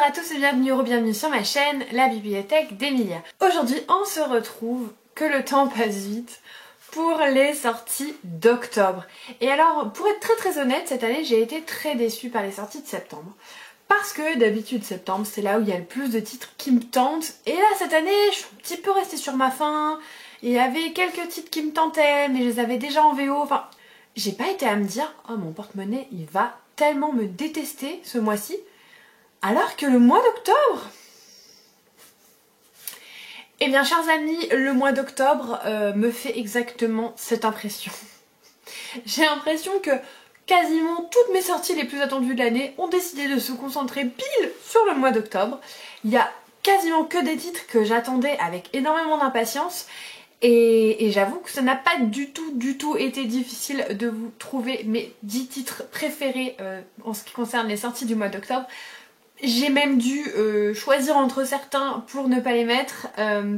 Bonjour à tous et bienvenue sur ma chaîne, la bibliothèque d'Emilia. Aujourd'hui, on se retrouve, que le temps passe vite, pour les sorties d'octobre. Et alors, pour être très honnête, cette année, j'ai été très déçue par les sorties de septembre. Parce que d'habitude, septembre, c'est là où il y a le plus de titres qui me tentent. Et là, cette année, je suis un petit peu restée sur ma faim. Il y avait quelques titres qui me tentaient, mais je les avais déjà en VO. Enfin, j'ai pas été à me dire, oh mon porte-monnaie, il va tellement me détester ce mois-ci. Alors que le mois d'octobre, eh bien chers amis, le mois d'octobre me fait exactement cette impression. J'ai l'impression que quasiment toutes mes sorties les plus attendues de l'année ont décidé de se concentrer pile sur le mois d'octobre. Il y a quasiment que des titres que j'attendais avec énormément d'impatience. Et j'avoue que ça n'a pas du tout été difficile de vous trouver mes 10 titres préférés en ce qui concerne les sorties du mois d'octobre. J'ai même dû choisir entre certains pour ne pas les mettre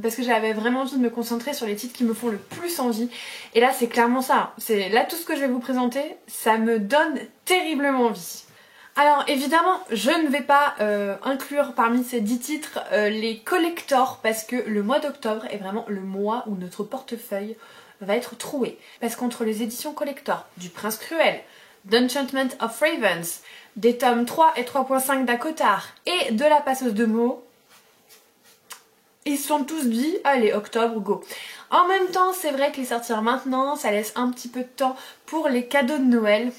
parce que j'avais vraiment envie de me concentrer sur les titres qui me font le plus envie. Et là c'est clairement ça, c'est là tout ce que je vais vous présenter, ça me donne terriblement envie. Alors évidemment je ne vais pas inclure parmi ces 10 titres les collectors parce que le mois d'octobre est vraiment le mois où notre portefeuille va être troué. Parce qu'entre les éditions collector du Prince Cruel, d'Enchantment of Ravens, des tomes 3 et 3.5 d'Akotar et de la passeuse de mots, ils se sont tous dit allez octobre go. En même temps c'est vrai que les sortir maintenant ça laisse un petit peu de temps pour les cadeaux de Noël.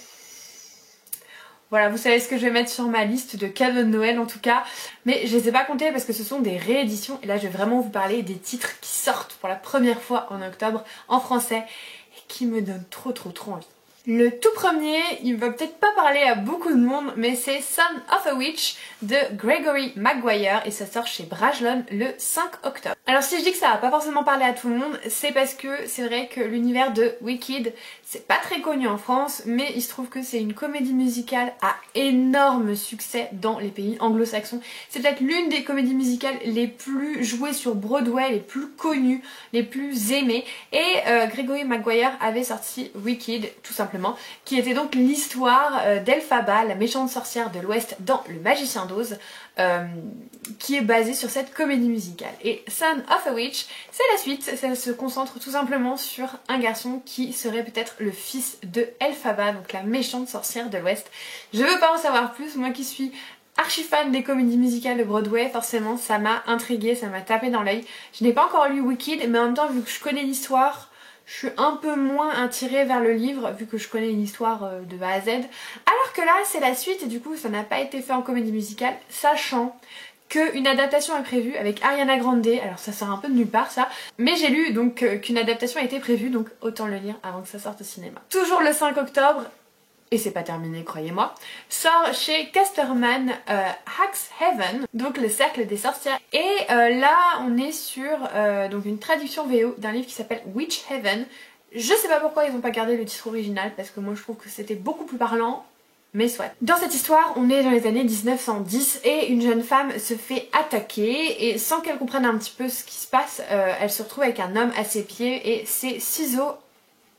Voilà, vous savez ce que je vais mettre sur ma liste de cadeaux de Noël en tout cas, mais je les ai pas comptés parce que ce sont des rééditions et là je vais vraiment vous parler des titres qui sortent pour la première fois en octobre en français et qui me donnent trop envie. Le tout premier, il va peut-être pas parler à beaucoup de monde, mais c'est Son of a Witch de Gregory Maguire et ça sort chez Brajlon le 5 octobre. Alors si je dis que ça va pas forcément parler à tout le monde, c'est parce que c'est vrai que l'univers de Wicked, c'est pas très connu en France, mais il se trouve que c'est une comédie musicale à énorme succès dans les pays anglo-saxons. C'est peut-être l'une des comédies musicales les plus jouées sur Broadway, les plus connues, les plus aimées. Et Gregory Maguire avait sorti Wicked, tout simplement, qui était donc l'histoire d'Elphaba, la méchante sorcière de l'Ouest dans Le Magicien d'Oz, qui est basée sur cette comédie musicale. Et Son of a Witch, c'est la suite, ça se concentre tout simplement sur un garçon qui serait peut-être le fils de Elphaba, donc la méchante sorcière de l'Ouest. Je veux pas en savoir plus, moi qui suis archi fan des comédies musicales de Broadway, forcément ça m'a intriguée, ça m'a tapé dans l'œil. Je n'ai pas encore lu Wicked, mais en même temps vu que je connais l'histoire, je suis un peu moins attirée vers le livre vu que je connais l'histoire de A à Z. Alors que là c'est la suite et du coup ça n'a pas été fait en comédie musicale, sachant qu'une adaptation est prévue avec Ariana Grande. Alors ça sort un peu de nulle part ça, mais j'ai lu donc qu'une adaptation a été prévue, donc autant le lire avant que ça sorte au cinéma. Toujours le 5 octobre, et c'est pas terminé croyez-moi, sort chez Casterman Hacks Heaven, donc le cercle des sorcières. Et là on est sur donc une traduction VO d'un livre qui s'appelle Witch Heaven. Je sais pas pourquoi ils ont pas gardé le titre original parce que moi je trouve que c'était beaucoup plus parlant. Mais soit. Dans cette histoire, on est dans les années 1910 et une jeune femme se fait attaquer et sans qu'elle comprenne un petit peu ce qui se passe, elle se retrouve avec un homme à ses pieds et ses ciseaux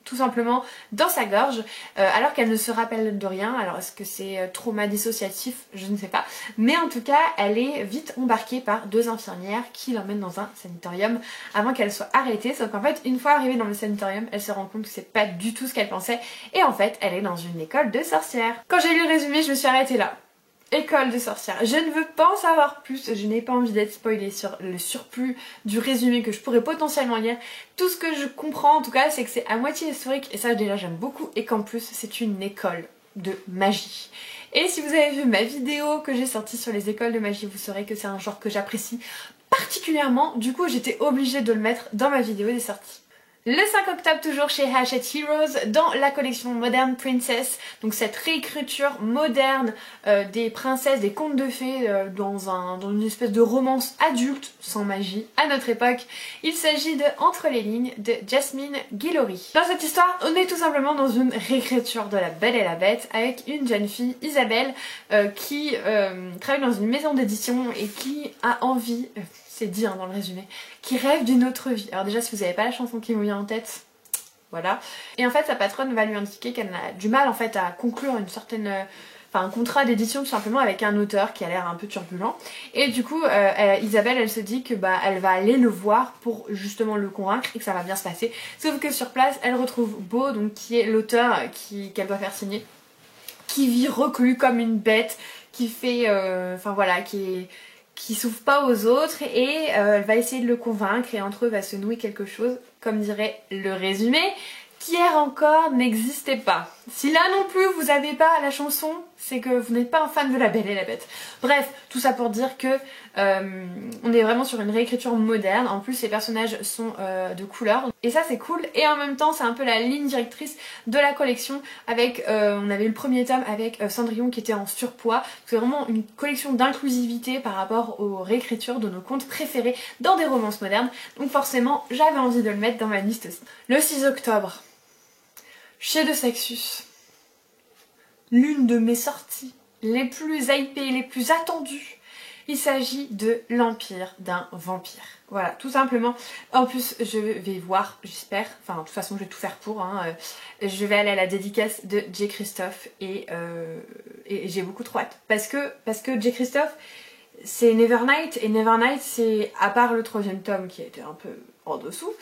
tout simplement dans sa gorge alors qu'elle ne se rappelle de rien. Alors est-ce que c'est trauma dissociatif? Je ne sais pas. Mais en tout cas elle est vite embarquée par deux infirmières qui l'emmènent dans un sanatorium avant qu'elle soit arrêtée. Sauf qu'en fait une fois arrivée dans le sanatorium elle se rend compte que c'est pas du tout ce qu'elle pensait et en fait elle est dans une école de sorcières. Quand j'ai lu le résumé je me suis arrêtée là. École de sorcières. Je ne veux pas en savoir plus, je n'ai pas envie d'être spoilée sur le surplus du résumé que je pourrais potentiellement lire. Tout ce que je comprends en tout cas c'est que c'est à moitié historique et ça déjà j'aime beaucoup et qu'en plus c'est une école de magie. Et si vous avez vu ma vidéo que j'ai sortie sur les écoles de magie, vous saurez que c'est un genre que j'apprécie particulièrement, du coup j'étais obligée de le mettre dans ma vidéo des sorties. Le 5 octobre toujours chez Hachette Heroes dans la collection Modern Princess, donc cette réécriture moderne des princesses, des contes de fées dans une espèce de romance adulte sans magie à notre époque. Il s'agit de Entre les lignes de Jasmine Guillory. Dans cette histoire on est tout simplement dans une réécriture de La Belle et la Bête avec une jeune fille, Isabelle, qui travaille dans une maison d'édition et qui a envie... c'est dit hein, dans le résumé, qui rêve d'une autre vie. Alors déjà si vous n'avez pas la chanson qui vous vient en tête, voilà. Et en fait sa patronne va lui indiquer qu'elle a du mal en fait à conclure une certaine un contrat d'édition tout simplement avec un auteur qui a l'air un peu turbulent. Et du coup, Isabelle, elle se dit que elle va aller le voir pour justement le convaincre et que ça va bien se passer. Sauf que sur place, elle retrouve Beau, donc qui est l'auteur qu'elle doit faire signer, qui vit reclus comme une bête, qui fait, qui s'ouvre pas aux autres et elle va essayer de le convaincre et entre eux va se nouer quelque chose, comme dirait le résumé. Qu'hier encore n'existait pas. Si là non plus vous avez pas la chanson, c'est que vous n'êtes pas un fan de La Belle et la Bête. Bref, tout ça pour dire que on est vraiment sur une réécriture moderne. En plus les personnages sont de couleur et ça c'est cool. Et en même temps c'est un peu la ligne directrice de la collection avec, on avait eu le premier tome avec Cendrillon qui était en surpoids. C'est vraiment une collection d'inclusivité par rapport aux réécritures de nos contes préférés dans des romances modernes. Donc forcément j'avais envie de le mettre dans ma liste aussi. Le 6 octobre. Chez De Sexus, l'une de mes sorties les plus hypées, les plus attendues, il s'agit de L'Empire d'un vampire. Voilà, tout simplement. En plus, je vais voir, j'espère, enfin de toute façon je vais tout faire pour, hein, je vais aller à la dédicace de J. Christophe et j'ai beaucoup trop hâte. Parce que J. Christophe, c'est Nevernight, et Nevernight c'est, à part le 3e tome qui a été un peu en dessous,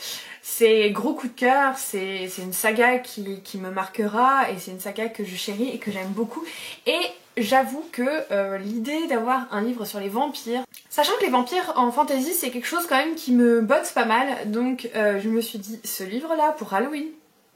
c'est gros coup de cœur, c'est une saga qui me marquera et c'est une saga que je chéris et que j'aime beaucoup. Et j'avoue que l'idée d'avoir un livre sur les vampires, sachant que les vampires en fantasy c'est quelque chose quand même qui me botte pas mal, donc je me suis dit ce livre là pour Halloween,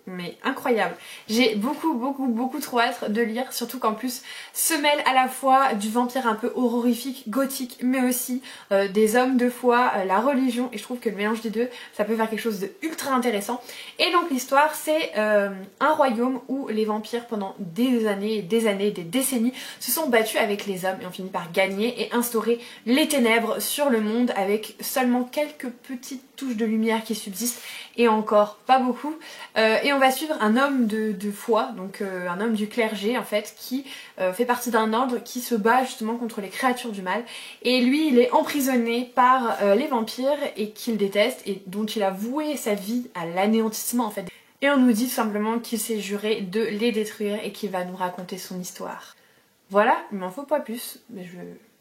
mais incroyable. J'ai beaucoup trop hâte de lire, surtout qu'en plus se mêle à la fois du vampire un peu horrifique, gothique, mais aussi des hommes de foi, la religion, et je trouve que le mélange des deux, ça peut faire quelque chose de ultra intéressant. Et donc l'histoire c'est un royaume où les vampires pendant des années, des décennies se sont battus avec les hommes et ont fini par gagner et instaurer les ténèbres sur le monde avec seulement quelques petites touches de lumière qui subsistent et encore pas beaucoup. Et on va suivre un homme de foi, donc un homme du clergé en fait, qui fait partie d'un ordre qui se bat justement contre les créatures du mal. Et lui il est emprisonné par les vampires et qu'il déteste et dont il a voué sa vie à l'anéantissement en fait. Et on nous dit tout simplement qu'il s'est juré de les détruire et qu'il va nous raconter son histoire. Voilà, il m'en faut pas plus, mais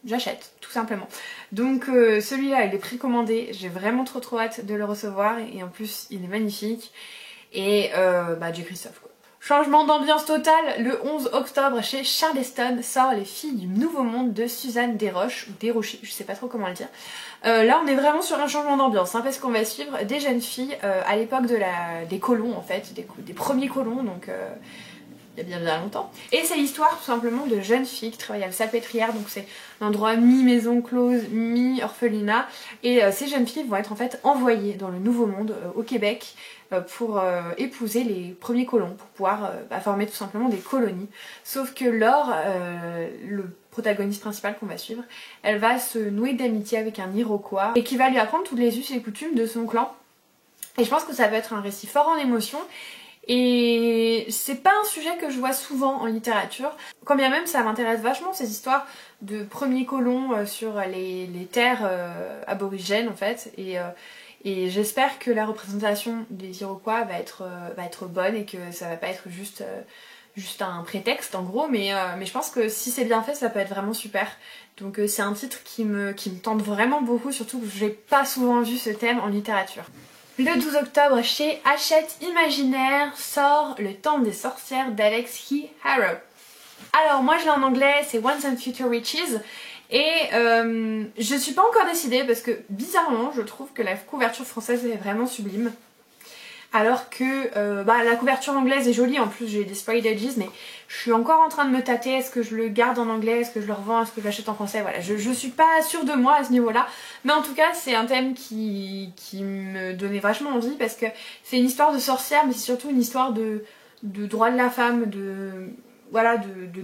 j'achète, tout simplement. Donc celui-là, il est précommandé, j'ai vraiment trop hâte de le recevoir, et en plus, il est magnifique. Et J. Christophe, quoi. Changement d'ambiance total, le 11 octobre, chez Charleston, sort Les Filles du Nouveau Monde de Suzanne Desroches, ou Desrochers, je sais pas trop comment le dire. Là, on est vraiment sur un changement d'ambiance, hein, parce qu'on va suivre des jeunes filles à l'époque des colons, en fait, des premiers colons, donc... il y a bien longtemps. Et c'est l'histoire tout simplement de jeunes filles qui travaillent à la Salpêtrière, donc c'est un endroit mi-maison close, mi-orphelinat. Et ces jeunes filles vont être en fait envoyées dans le Nouveau Monde, au Québec, pour épouser les premiers colons, pour pouvoir former tout simplement des colonies. Sauf que Laure, le protagoniste principal qu'on va suivre, elle va se nouer d'amitié avec un Iroquois et qui va lui apprendre toutes les us et coutumes de son clan. Et je pense que ça va être un récit fort en émotion. Et c'est pas un sujet que je vois souvent en littérature, quand bien même ça m'intéresse vachement ces histoires de premiers colons sur les terres aborigènes en fait, et j'espère que la représentation des Iroquois va être bonne et que ça va pas être juste un prétexte en gros, mais je pense que si c'est bien fait ça peut être vraiment super. Donc c'est un titre qui me tente vraiment beaucoup, surtout que j'ai pas souvent vu ce thème en littérature. Le 12 octobre, chez Hachette Imaginaire, sort Le Temps des sorcières d'Alex Key Harrow. Alors moi je l'ai en anglais, c'est Once and Future Witches, et je suis pas encore décidée parce que bizarrement je trouve que la couverture française est vraiment sublime. Alors que la couverture anglaise est jolie, en plus j'ai des Sprayed Edges, mais je suis encore en train de me tâter, est-ce que je le garde en anglais, est-ce que je le revends, est-ce que je l'achète en français, voilà, je suis pas sûre de moi à ce niveau-là, mais en tout cas c'est un thème qui me donnait vachement envie parce que c'est une histoire de sorcière, mais c'est surtout une histoire de droits de la femme, de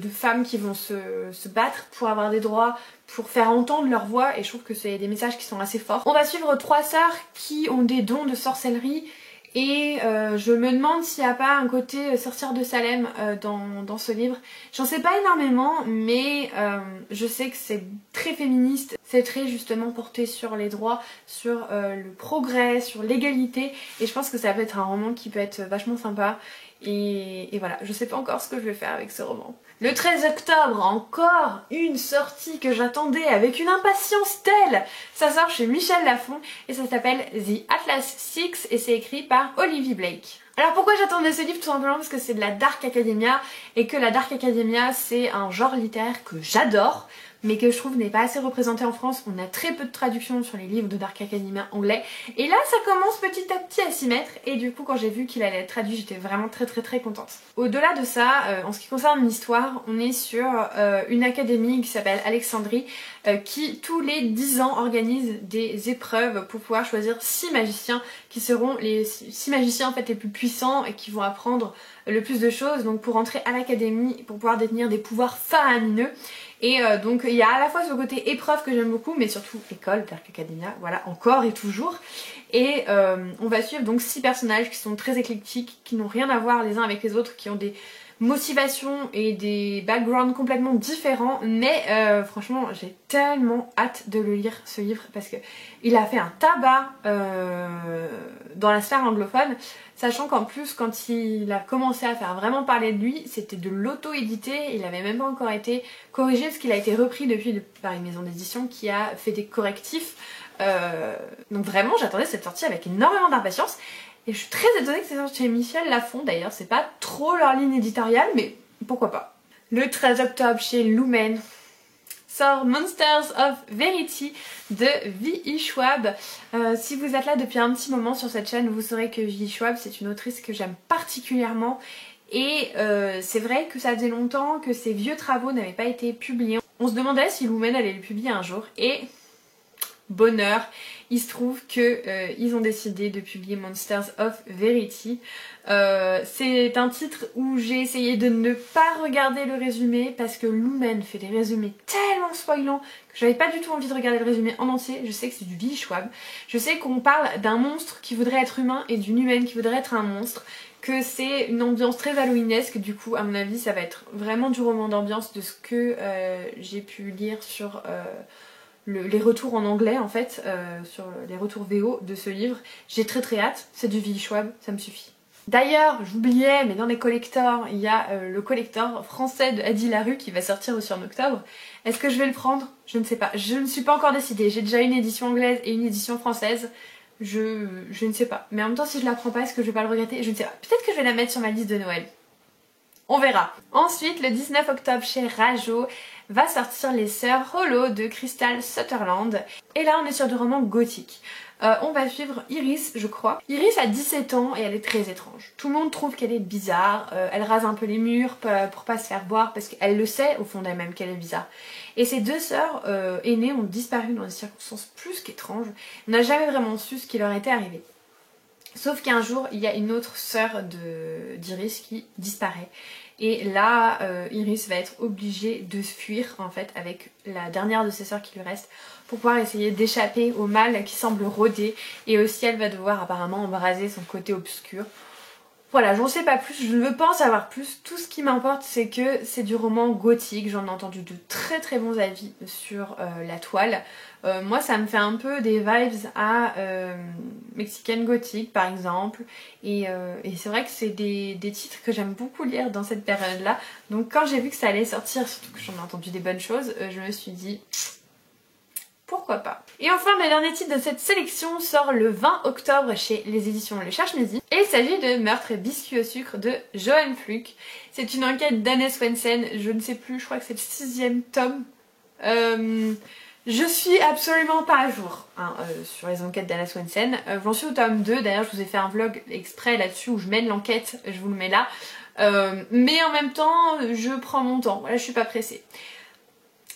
femmes qui vont se battre pour avoir des droits, pour faire entendre leur voix, et je trouve que c'est des messages qui sont assez forts. On va suivre 3 sœurs qui ont des dons de sorcellerie. Et je me demande s'il n'y a pas un côté sorcière de Salem dans ce livre. J'en sais pas énormément, mais je sais que c'est très féministe. C'est très justement porté sur les droits, sur le progrès, sur l'égalité. Et je pense que ça peut être un roman qui peut être vachement sympa. Et voilà, je sais pas encore ce que je vais faire avec ce roman. Le 13 octobre, encore une sortie que j'attendais avec une impatience telle. Ça sort chez Michel Lafon et ça s'appelle The Atlas Six et c'est écrit par Olivia Blake. Alors pourquoi j'attendais ce livre? Tout simplement parce que c'est de la Dark Academia et que la Dark Academia c'est un genre littéraire que j'adore mais que je trouve n'est pas assez représenté en France. On a très peu de traductions sur les livres de Dark Academia anglais et là ça commence petit à petit à s'y mettre et du coup quand j'ai vu qu'il allait être traduit j'étais vraiment très contente. Au-delà de ça, en ce qui concerne l'histoire, on est sur une académie qui s'appelle Alexandrie qui tous les 10 ans organise des épreuves pour pouvoir choisir 6 magiciens qui seront les 6 magiciens en fait les plus puissants et qui vont apprendre le plus de choses donc pour entrer à l'académie pour pouvoir détenir des pouvoirs faramineux. Et donc il y a à la fois ce côté épreuve que j'aime beaucoup mais surtout école, Dark Academia, voilà, encore et toujours. Et on va suivre donc 6 personnages qui sont très éclectiques, qui n'ont rien à voir les uns avec les autres, qui ont des motivations et des backgrounds complètement différents, mais franchement j'ai tellement hâte de le lire ce livre parce que il a fait un tabac dans la sphère anglophone, sachant qu'en plus quand il a commencé à faire vraiment parler de lui c'était de l'auto-édité, il n'avait même pas encore été corrigé parce qu'il a été repris depuis par une maison d'édition qui a fait des correctifs, donc vraiment j'attendais cette sortie avec énormément d'impatience. Et je suis très étonnée que c'est sorti chez Michel Lafon d'ailleurs, c'est pas trop leur ligne éditoriale mais pourquoi pas. Le 13 octobre chez Lumen sort Monsters of Verity de V.E. Schwab. Si vous êtes là depuis un petit moment sur cette chaîne, vous saurez que V.E. Schwab c'est une autrice que j'aime particulièrement et c'est vrai que ça faisait longtemps que ses vieux travaux n'avaient pas été publiés. On se demandait si Lumen allait le publier un jour et bonheur, il se trouve que ils ont décidé de publier Monsters of Verity. C'est un titre où j'ai essayé de ne pas regarder le résumé parce que Lumen fait des résumés tellement spoilants que j'avais pas du tout envie de regarder le résumé en entier. Je sais que c'est du V.E. Schwab. Je sais qu'on parle d'un monstre qui voudrait être humain et d'une humaine qui voudrait être un monstre, que c'est une ambiance très halloweenesque, du coup à mon avis ça va être vraiment du roman d'ambiance de ce que j'ai pu lire sur les retours en anglais en fait, sur les retours VO de ce livre. J'ai très hâte, c'est du V.E. Schwab, ça me suffit. D'ailleurs, j'oubliais, mais dans les collectors, il y a le collector français de Adi Larue qui va sortir aussi en octobre. Est-ce que je vais le prendre? Je ne sais pas, je ne suis pas encore décidée. J'ai déjà une édition anglaise et une édition française. Je ne sais pas. Mais en même temps, si je la prends pas, est-ce que je vais pas le regretter? Je ne sais pas. Peut-être que je vais la mettre sur ma liste de Noël. On verra. Ensuite, le 19 octobre chez Rajo va sortir Les Sœurs Hollow de Crystal Sutherland. Et là, on est sur du roman gothique. On va suivre Iris, je crois. Iris a 17 ans et elle est très étrange. Tout le monde trouve qu'elle est bizarre. Elle rase un peu les murs pour pas se faire voir parce qu'elle le sait au fond d'elle-même qu'elle est bizarre. Et ses 2 sœurs aînées ont disparu dans des circonstances plus qu'étranges. On n'a jamais vraiment su ce qui leur était arrivé. Sauf qu'un jour, il y a une autre sœur d'Iris qui disparaît. Et là, Iris va être obligée de fuir en fait avec la dernière de ses sœurs qui lui reste pour pouvoir essayer d'échapper au mal qui semble rôder. Et aussi, elle va devoir apparemment embraser son côté obscur. Voilà, j'en sais pas plus, je ne veux pas en savoir plus. Tout ce qui m'importe, c'est que c'est du roman gothique. J'en ai entendu de très bons avis sur la toile. Moi, ça me fait un peu des vibes à Mexicaine gothique, par exemple. Et c'est vrai que c'est des titres que j'aime beaucoup lire dans cette période-là. Donc quand j'ai vu que ça allait sortir, surtout que j'en ai entendu des bonnes choses, je me suis dit... pourquoi pas. Et enfin, le dernier titre de cette sélection sort le 20 octobre chez les éditions Le Cherche-Midi. Et il s'agit de Meurtre et biscuits au sucre de Johan Fluck. C'est une enquête d'Anne Swensen, je ne sais plus, je crois que c'est le 6e tome. Je suis absolument pas à jour hein, sur les enquêtes d'Anne Swensen. J'en suis au tome 2, d'ailleurs je vous ai fait un vlog exprès là-dessus où je mène l'enquête, je vous le mets là. Mais en même temps, je prends mon temps, voilà, je suis pas pressée.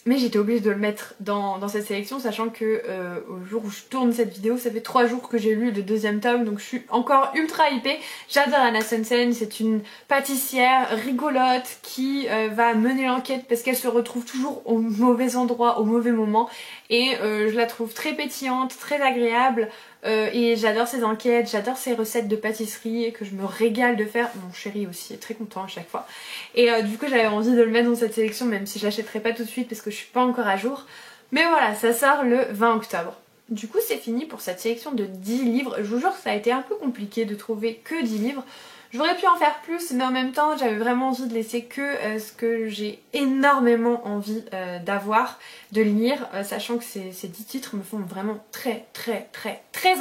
Mais j'étais obligée de le mettre dans cette sélection, sachant que au jour où je tourne cette vidéo, ça fait 3 jours que j'ai lu le 2e tome, donc je suis encore ultra hypée. J'adore Anna Swensen, c'est une pâtissière rigolote qui va mener l'enquête parce qu'elle se retrouve toujours au mauvais endroit, au mauvais moment. Et je la trouve très pétillante, très agréable. Et j'adore ses enquêtes, j'adore ses recettes de pâtisserie que je me régale de faire. Mon chéri aussi est très content à chaque fois. Et du coup j'avais envie de le mettre dans cette sélection même si je l'achèterai pas tout de suite parce que je suis pas encore à jour. Mais voilà, ça sort le 20 octobre. Du coup c'est fini pour cette sélection de 10 livres. Je vous jure que ça a été un peu compliqué de trouver que 10 livres. J'aurais pu en faire plus, mais en même temps j'avais vraiment envie de laisser que ce que j'ai énormément envie d'avoir, de lire, sachant que ces 10 titres me font vraiment très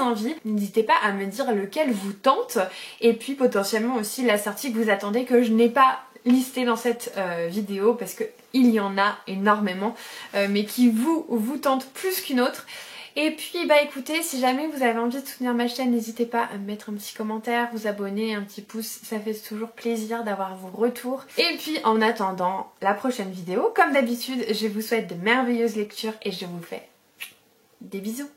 envie. N'hésitez pas à me dire lequel vous tente, et puis potentiellement aussi la sortie que vous attendez que je n'ai pas listée dans cette vidéo, parce que il y en a énormément, mais qui vous tente plus qu'une autre. Et puis bah écoutez, si jamais vous avez envie de soutenir ma chaîne, n'hésitez pas à me mettre un petit commentaire, vous abonner, un petit pouce, ça fait toujours plaisir d'avoir vos retours. Et puis en attendant la prochaine vidéo, comme d'habitude, je vous souhaite de merveilleuses lectures et je vous fais des bisous.